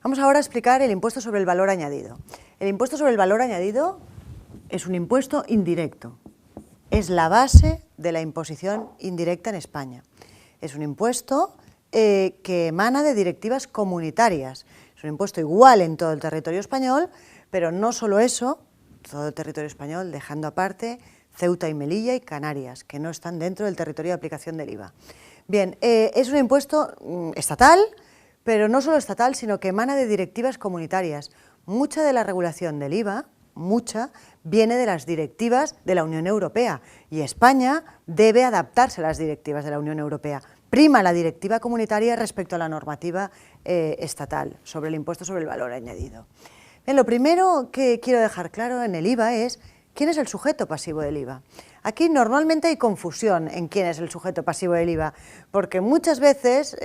Vamos ahora a explicar el impuesto sobre el valor añadido. El impuesto sobre el valor añadido es un impuesto indirecto. Es la base de la imposición indirecta en España. Es un impuesto que emana de directivas comunitarias. Es un impuesto igual en todo el territorio español, pero no solo eso, todo el territorio español, dejando aparte Ceuta y Melilla y Canarias, que no están dentro del territorio de aplicación del IVA. Bien, es un impuesto estatal, pero no solo estatal, sino que emana de directivas comunitarias. Mucha de la regulación del IVA, viene de las directivas de la Unión Europea, y España debe adaptarse a las directivas de la Unión Europea. Prima la directiva comunitaria respecto a la normativa estatal sobre el impuesto sobre el valor añadido. Bien, lo primero que quiero dejar claro en el IVA es quién es el sujeto pasivo del IVA. Aquí normalmente hay confusión en quién es el sujeto pasivo del IVA, porque muchas veces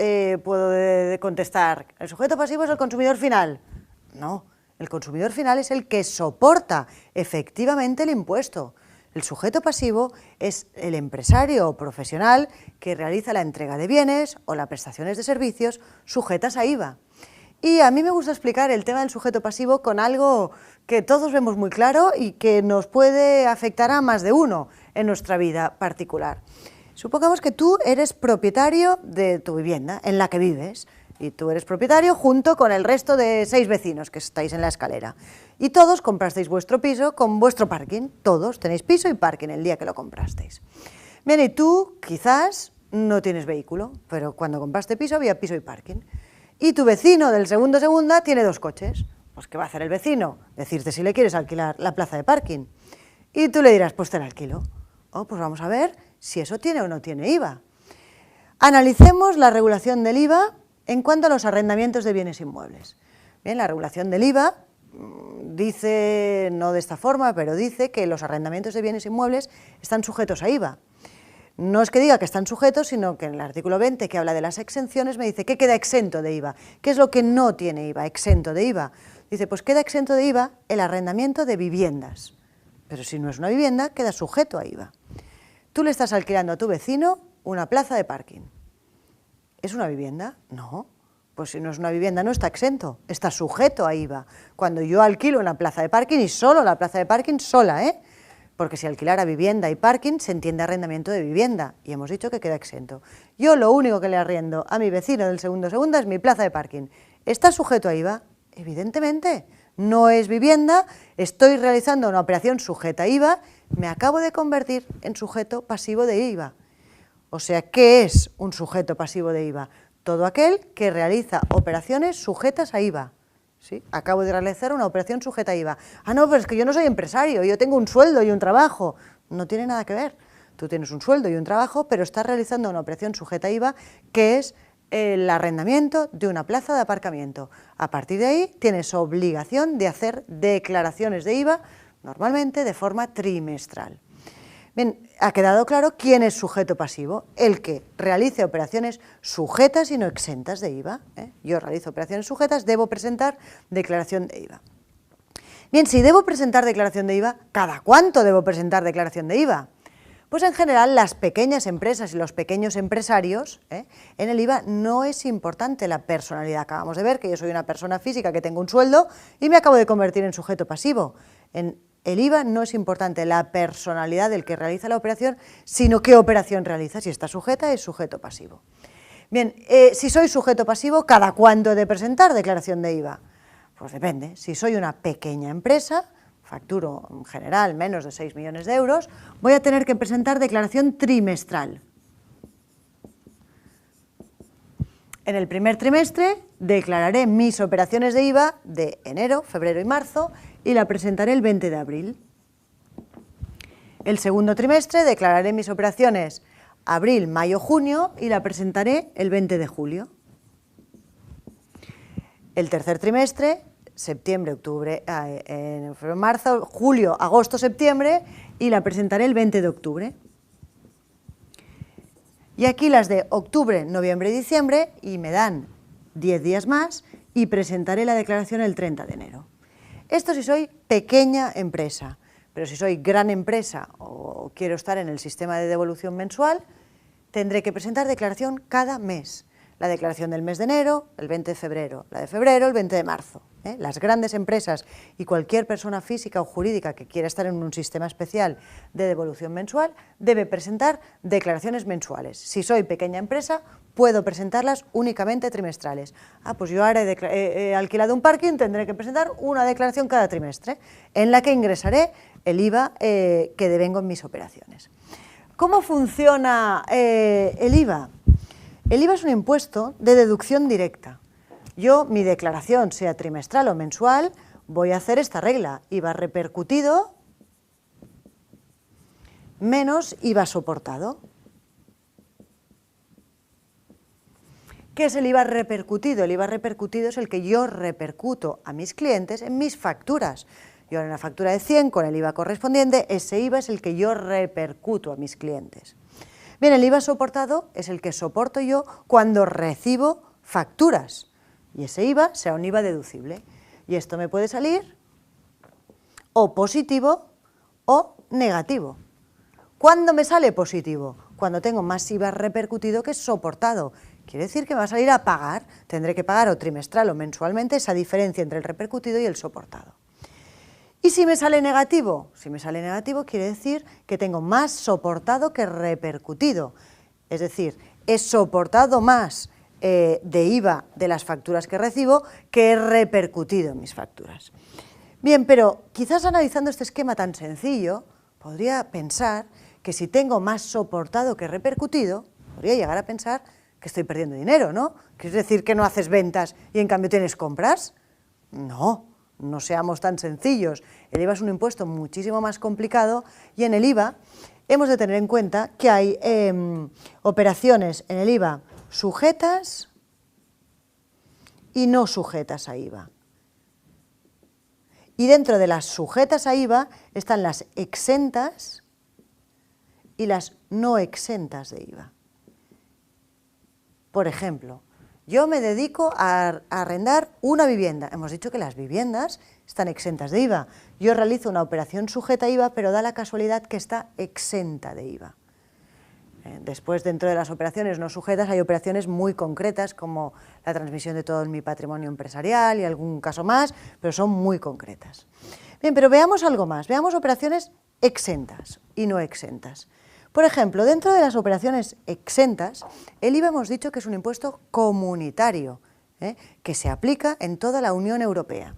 puedo contestar, ¿el sujeto pasivo es el consumidor final? No, el consumidor final es el que soporta efectivamente el impuesto. El sujeto pasivo es el empresario o profesional que realiza la entrega de bienes o las prestaciones de servicios sujetas a IVA. Y a mí me gusta explicar el tema del sujeto pasivo con algo que todos vemos muy claro y que nos puede afectar a más de uno en nuestra vida particular. Supongamos que tú eres propietario de tu vivienda en la que vives, y tú eres propietario junto con el resto de 6 vecinos que estáis en la escalera. Y todos comprasteis vuestro piso con vuestro parking. Todos tenéis piso y parking el día que lo comprasteis. Bien, y tú quizás no tienes vehículo, pero cuando compraste piso había piso y parking. Y tu vecino del segundo segunda tiene 2 coches. Pues ¿qué va a hacer el vecino? Decirte si le quieres alquilar la plaza de parking. Y tú le dirás, pues te la alquilo. Oh, pues vamos a ver si eso tiene o no tiene IVA. Analicemos la regulación del IVA en cuanto a los arrendamientos de bienes inmuebles. Bien, la regulación del IVA dice, no de esta forma, pero dice que los arrendamientos de bienes inmuebles están sujetos a IVA. No es que diga que están sujetos, sino que en el artículo 20, que habla de las exenciones, me dice que queda exento de IVA. ¿Qué es lo que no tiene IVA? Exento de IVA. Dice, pues queda exento de IVA el arrendamiento de viviendas. Pero si no es una vivienda, queda sujeto a IVA. Tú le estás alquilando a tu vecino una plaza de parking. ¿Es una vivienda? No. Pues si no es una vivienda no está exento, está sujeto a IVA. Cuando yo alquilo una plaza de parking, y solo la plaza de parking sola, porque si alquilara vivienda y parking se entiende arrendamiento de vivienda, y hemos dicho que queda exento. Yo lo único que le arriendo a mi vecino del segundo segunda es mi plaza de parking. ¿Está sujeto a IVA? Evidentemente. No es vivienda, estoy realizando una operación sujeta a IVA, me acabo de convertir en sujeto pasivo de IVA. O sea, ¿qué es un sujeto pasivo de IVA? Todo aquel que realiza operaciones sujetas a IVA. ¿Sí? Acabo de realizar una operación sujeta a IVA. Ah, no, pero es que yo no soy empresario, yo tengo un sueldo y un trabajo. No tiene nada que ver. Tú tienes un sueldo y un trabajo, pero estás realizando una operación sujeta a IVA, que es el arrendamiento de una plaza de aparcamiento. A partir de ahí tienes obligación de hacer declaraciones de IVA, normalmente de forma trimestral. Bien, ha quedado claro quién es sujeto pasivo, el que realice operaciones sujetas y no exentas de IVA. Yo realizo operaciones sujetas, debo presentar declaración de IVA. Bien, si debo presentar declaración de IVA, ¿cada cuánto debo presentar declaración de IVA? Pues en general las pequeñas empresas y los pequeños empresarios, en el IVA no es importante la personalidad. Acabamos de ver que yo soy una persona física que tengo un sueldo y me acabo de convertir en sujeto pasivo. En el IVA no es importante la personalidad del que realiza la operación, sino qué operación realiza. Si está sujeta, es sujeto pasivo. Bien, si soy sujeto pasivo, ¿cada cuánto he de presentar declaración de IVA? Pues depende. Si soy una pequeña empresa, facturo en general menos de 6 millones de euros, voy a tener que presentar declaración trimestral. En el primer trimestre declararé mis operaciones de IVA de enero, febrero y marzo y la presentaré el 20 de abril. El segundo trimestre declararé mis operaciones abril, mayo, junio y la presentaré el 20 de julio. El tercer trimestre, septiembre, octubre, marzo, julio, agosto, septiembre y la presentaré el 20 de octubre. Y aquí las de octubre, noviembre y diciembre y me dan 10 días más y presentaré la declaración el 30 de enero. Esto si soy pequeña empresa, pero si soy gran empresa o quiero estar en el sistema de devolución mensual, tendré que presentar declaración cada mes. la declaración del mes de enero, el 20 de febrero, la de febrero, el 20 de marzo. Las grandes empresas y cualquier persona física o jurídica que quiera estar en un sistema especial de devolución mensual debe presentar declaraciones mensuales. Si soy pequeña empresa, puedo presentarlas únicamente trimestrales. Pues yo ahora he alquilado un parking, tendré que presentar una declaración cada trimestre, en la que ingresaré el IVA que devengo en mis operaciones. ¿Cómo funciona el IVA? El IVA es un impuesto de deducción directa. Yo, mi declaración, sea trimestral o mensual, voy a hacer esta regla: IVA repercutido menos IVA soportado. ¿Qué es el IVA repercutido? El IVA repercutido es el que yo repercuto a mis clientes en mis facturas. Yo en una factura de 100 con el IVA correspondiente, ese IVA es el que yo repercuto a mis clientes. Bien, el IVA soportado es el que soporto yo cuando recibo facturas. Y ese IVA será un IVA deducible. Y esto me puede salir o positivo o negativo. ¿Cuándo me sale positivo? Cuando tengo más IVA repercutido que soportado. Quiere decir que me va a salir a pagar, tendré que pagar o trimestral o mensualmente esa diferencia entre el repercutido y el soportado. ¿Y si me sale negativo? Si me sale negativo quiere decir que tengo más soportado que repercutido. Es decir, he soportado más de IVA de las facturas que recibo que he repercutido en mis facturas. Bien, pero quizás analizando este esquema tan sencillo, podría pensar que si tengo más soportado que repercutido, podría llegar a pensar que estoy perdiendo dinero, ¿no? ¿Quieres decir que no haces ventas y en cambio tienes compras? No, no seamos tan sencillos. El IVA es un impuesto muchísimo más complicado y en el IVA hemos de tener en cuenta que hay operaciones en el IVA sujetas y no sujetas a IVA. Y dentro de las sujetas a IVA están las exentas y las no exentas de IVA. Por ejemplo, yo me dedico a arrendar una vivienda. Hemos dicho que las viviendas están exentas de IVA. Yo realizo una operación sujeta a IVA, pero da la casualidad que está exenta de IVA. Después, dentro de las operaciones no sujetas, hay operaciones muy concretas, como la transmisión de todo mi patrimonio empresarial y algún caso más, pero son muy concretas. Bien, pero veamos algo más. Veamos operaciones exentas y no exentas. Por ejemplo, dentro de las operaciones exentas, el IVA hemos dicho que es un impuesto comunitario, que se aplica en toda la Unión Europea.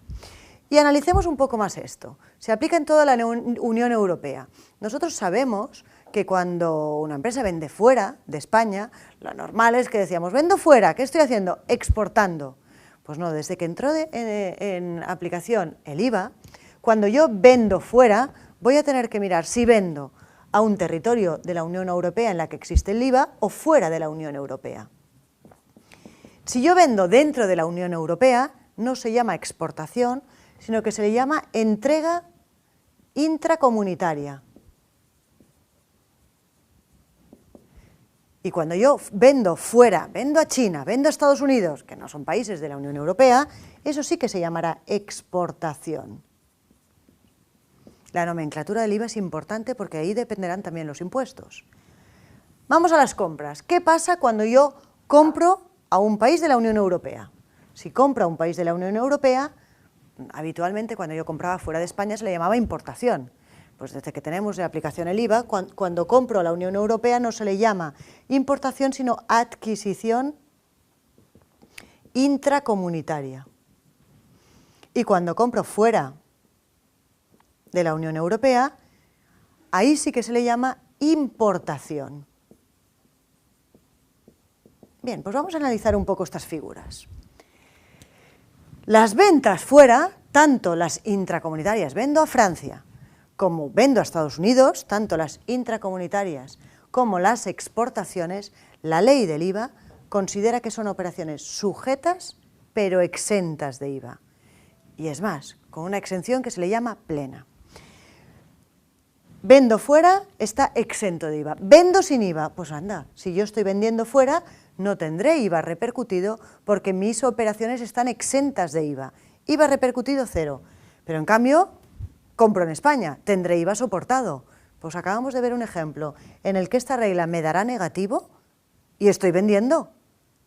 Y analicemos un poco más esto. Se aplica en toda la Unión Europea. Nosotros sabemos que cuando una empresa vende fuera de España, lo normal es que decíamos, vendo fuera, ¿qué estoy haciendo? Exportando. Pues no, desde que entró en aplicación el IVA, cuando yo vendo fuera, voy a tener que mirar si vendo a un territorio de la Unión Europea en la que existe el IVA o fuera de la Unión Europea. Si yo vendo dentro de la Unión Europea, no se llama exportación, sino que se le llama entrega intracomunitaria. Y cuando yo vendo fuera, vendo a China, vendo a Estados Unidos, que no son países de la Unión Europea, eso sí que se llamará exportación. La nomenclatura del IVA es importante porque ahí dependerán también los impuestos. Vamos a las compras. ¿Qué pasa cuando yo compro a un país de la Unión Europea? Si compro a un país de la Unión Europea, habitualmente cuando yo compraba fuera de España se le llamaba importación. Pues desde que tenemos de aplicación el IVA, cuando compro a la Unión Europea no se le llama importación, sino adquisición intracomunitaria. Y cuando compro fuera de la Unión Europea, ahí sí que se le llama importación. Bien, pues vamos a analizar un poco estas figuras. Las ventas fuera, tanto las intracomunitarias, vendo a Francia, como vendo a Estados Unidos, tanto las intracomunitarias como las exportaciones, la ley del IVA considera que son operaciones sujetas pero exentas de IVA. Y es más, con una exención que se le llama plena. Vendo fuera, está exento de IVA. Vendo sin IVA, pues anda, si yo estoy vendiendo fuera, no tendré IVA repercutido porque mis operaciones están exentas de IVA. IVA repercutido 0. Pero en cambio, compro en España, tendré IVA soportado. Pues acabamos de ver un ejemplo en el que esta regla me dará negativo y estoy vendiendo.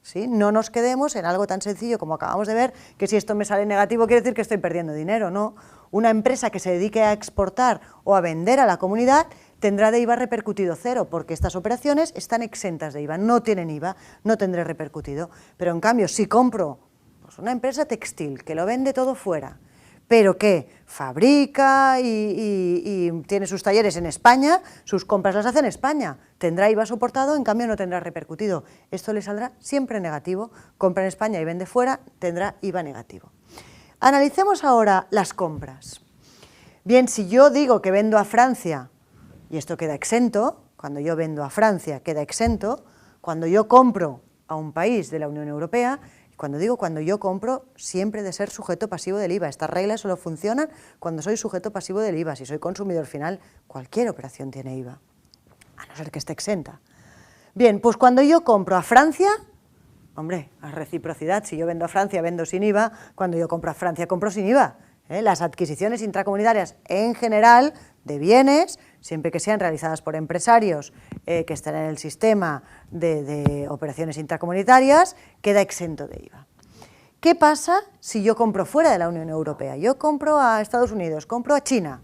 ¿sí? No nos quedemos en algo tan sencillo como acabamos de ver, que si esto me sale negativo quiere decir que estoy perdiendo dinero, no. Una empresa que se dedique a exportar o a vender a la comunidad tendrá de IVA repercutido cero, porque estas operaciones están exentas de IVA, no tienen IVA, no tendré repercutido. Pero en cambio, si compro pues, una empresa textil que lo vende todo fuera, pero que fabrica y tiene sus talleres en España, sus compras las hace en España, tendrá IVA soportado, en cambio no tendrá repercutido. Esto le saldrá siempre negativo. Compra en España y vende fuera, tendrá IVA negativo. Analicemos ahora las compras. Bien, si yo digo que vendo a Francia, y esto queda exento, cuando yo vendo a Francia queda exento, cuando yo compro a un país de la Unión Europea, cuando yo compro, siempre de ser sujeto pasivo del IVA. Estas reglas solo funcionan cuando soy sujeto pasivo del IVA. Si soy consumidor final, cualquier operación tiene IVA, a no ser que esté exenta. Bien, pues cuando yo compro a Francia, hombre, a reciprocidad, si yo vendo a Francia, vendo sin IVA, cuando yo compro a Francia, compro sin IVA. Las adquisiciones intracomunitarias en general de bienes, siempre que sean realizadas por empresarios que estén en el sistema de operaciones intracomunitarias, queda exento de IVA. ¿Qué pasa si yo compro fuera de la Unión Europea? Yo compro a Estados Unidos, compro a China.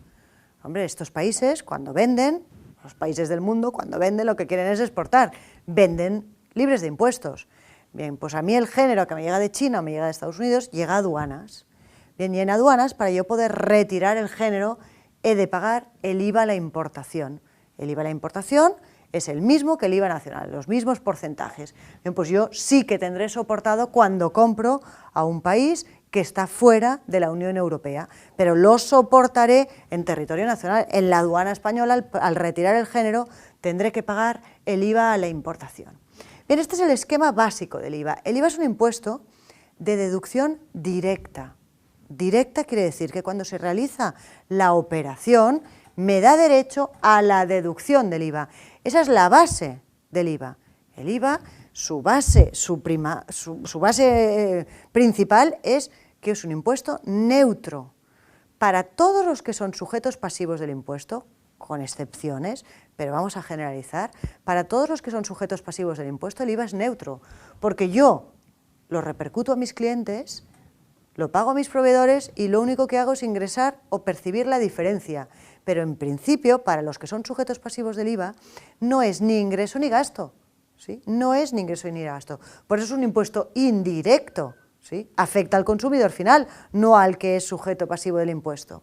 Hombre, estos países cuando venden, los países del mundo cuando venden lo que quieren es exportar, venden libres de impuestos. Bien, pues a mí el género que me llega de China o me llega de Estados Unidos llega a aduanas. Bien, y en aduanas, para yo poder retirar el género, he de pagar el IVA a la importación. El IVA a la importación es el mismo que el IVA nacional, los mismos porcentajes. Bien, pues yo sí que tendré soportado cuando compro a un país que está fuera de la Unión Europea, pero lo soportaré en territorio nacional. En la aduana española, al retirar el género, tendré que pagar el IVA a la importación. Bien, este es el esquema básico del IVA. El IVA es un impuesto de deducción directa. Directa quiere decir que cuando se realiza la operación me da derecho a la deducción del IVA. Esa es la base del IVA. El IVA, su base principal es que es un impuesto neutro para todos los que son sujetos pasivos del impuesto, con excepciones, pero vamos a generalizar. Para todos los que son sujetos pasivos del impuesto, el IVA es neutro, porque yo lo repercuto a mis clientes, lo pago a mis proveedores y lo único que hago es ingresar o percibir la diferencia. Pero en principio, para los que son sujetos pasivos del IVA, no es ni ingreso ni gasto, ¿sí? No es ni ingreso ni gasto. Por eso es un impuesto indirecto, ¿sí? Afecta al consumidor final, no al que es sujeto pasivo del impuesto.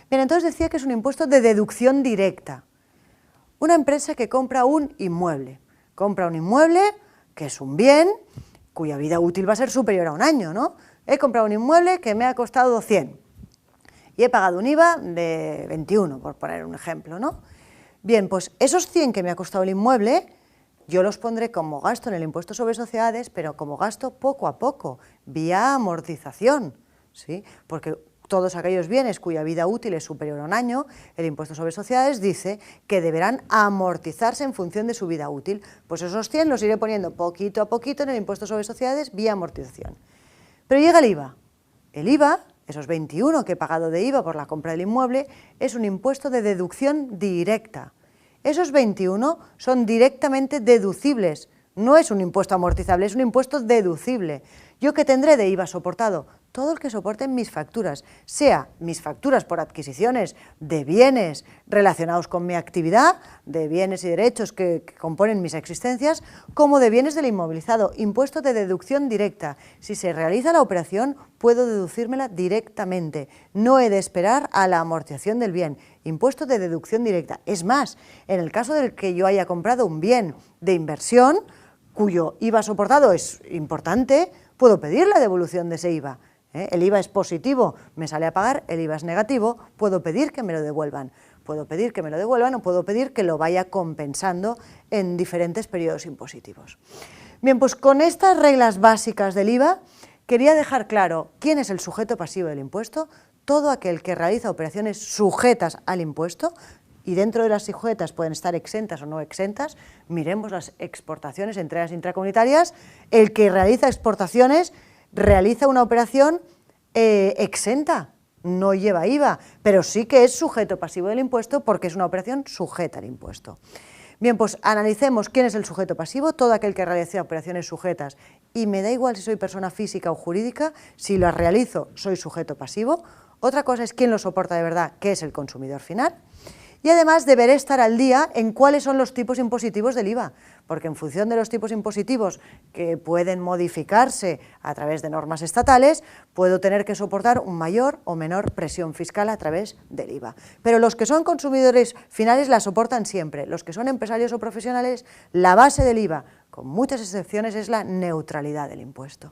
Bien, entonces decía que es un impuesto de deducción directa. Una empresa que compra un inmueble que es un bien cuya vida útil va a ser superior a un año, ¿no? He comprado un inmueble que me ha costado 100 y he pagado un IVA de 21, por poner un ejemplo, ¿no? Bien, pues esos 100 que me ha costado el inmueble, yo los pondré como gasto en el impuesto sobre sociedades, pero como gasto poco a poco, vía amortización, ¿sí? Porque todos aquellos bienes cuya vida útil es superior a un año, el impuesto sobre sociedades dice que deberán amortizarse en función de su vida útil. Pues esos 100 los iré poniendo poquito a poquito en el impuesto sobre sociedades vía amortización. Pero llega el IVA. El IVA, esos 21 que he pagado de IVA por la compra del inmueble, es un impuesto de deducción directa. Esos 21 son directamente deducibles. No es un impuesto amortizable, es un impuesto deducible. ¿Yo qué tendré de IVA soportado? Todo el que soporten mis facturas, sea mis facturas por adquisiciones de bienes relacionados con mi actividad, de bienes y derechos que componen mis existencias, como de bienes del inmovilizado, impuesto de deducción directa. Si se realiza la operación, puedo deducírmela directamente. No he de esperar a la amortización del bien. Impuesto de deducción directa. Es más, en el caso del que yo haya comprado un bien de inversión, cuyo IVA soportado es importante, puedo pedir la devolución de ese IVA. El IVA es positivo, me sale a pagar, el IVA es negativo, puedo pedir que me lo devuelvan. Puedo pedir que me lo devuelvan o puedo pedir que lo vaya compensando en diferentes periodos impositivos. Bien, pues con estas reglas básicas del IVA quería dejar claro quién es el sujeto pasivo del impuesto, todo aquel que realiza operaciones sujetas al impuesto, y dentro de las sujetas pueden estar exentas o no exentas. Miremos las exportaciones, entregas intracomunitarias. El que realiza exportaciones realiza una operación exenta, no lleva IVA, pero sí que es sujeto pasivo del impuesto porque es una operación sujeta al impuesto. Bien, pues analicemos quién es el sujeto pasivo, todo aquel que realiza operaciones sujetas, y me da igual si soy persona física o jurídica, si las realizo soy sujeto pasivo. Otra cosa es quién lo soporta de verdad, que es el consumidor final. Y además deberé estar al día en cuáles son los tipos impositivos del IVA, porque en función de los tipos impositivos que pueden modificarse a través de normas estatales, puedo tener que soportar una mayor o menor presión fiscal a través del IVA. Pero los que son consumidores finales la soportan siempre. Los que son empresarios o profesionales, la base del IVA, con muchas excepciones, es la neutralidad del impuesto.